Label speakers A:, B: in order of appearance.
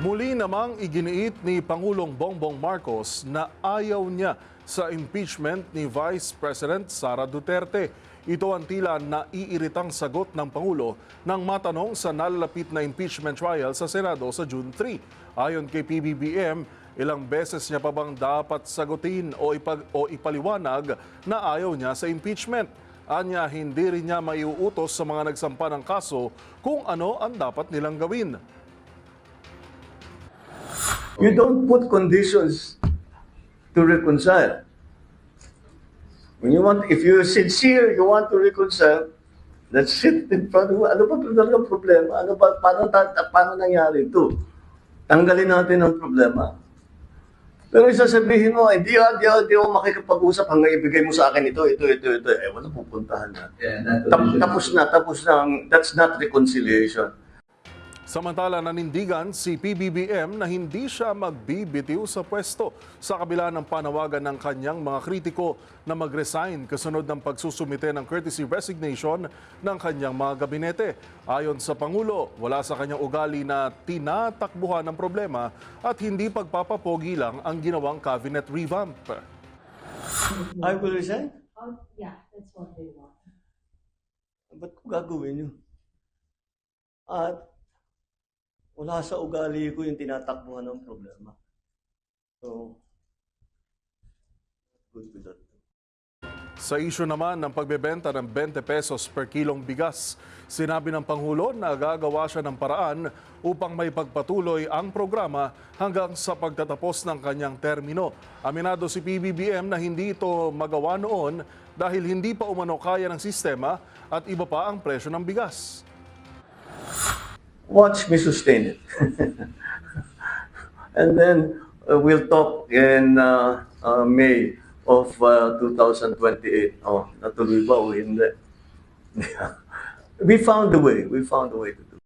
A: Muli namang iginiit ni Pangulong Bongbong Marcos na ayaw niya sa impeachment ni Vice President Sara Duterte. Ito ang tila naiiritang sagot ng Pangulo nang matanong sa nalalapit na impeachment trial sa Senado sa June 3. Ayon kay PBBM, ilang beses niya pa bang dapat sagutin o ipaliwanag na ayaw niya sa impeachment. Anya, hindi rin niya maiuutos sa mga nagsampa ng kaso kung ano ang dapat nilang gawin.
B: You don't put conditions to reconcile. If you're sincere, you want to reconcile, let's sit in front of you. Ano ba talaga problema? Paano nangyari ito? Tanggalin natin ang problema. Pero isasabihin mo, di ako makikipag-usap hanggang ibigay mo sa akin ito. Wala pupuntahan na.
C: Yeah,
B: Tapos na. That's not reconciliation.
A: Samantala, nanindigan si PBBM na hindi siya magbibitiw sa pwesto sa kabila ng panawagan ng kanyang mga kritiko na mag-resign kasunod ng pagsusumite ng courtesy resignation ng kanyang mga gabinete. Ayon sa Pangulo, wala sa kanyang ugali na tinatakbuhan ng problema at hindi pagpapapogi lang ang ginawang cabinet revamp.
B: I will resign?
D: Yeah, that's what they want.
B: Ba't ko gagawin yun? At wala sa ugali ko yung tinatakbuhan ng problema. So, good with that.
A: Sa isyu naman ng pagbebenta ng 20 pesos per kilong bigas, sinabi ng Pangulo na gagawa siya ng paraan upang may pagpatuloy ang programa hanggang sa pagtatapos ng kanyang termino. Aminado si PBBM na hindi ito magawa noon dahil hindi pa umano kaya ng sistema at iba pa ang presyo ng bigas.
B: Watch me sustain it. And then we'll talk in May of 2028. Oh, natuloy ba o hindi? We found a way. We found a way to do it.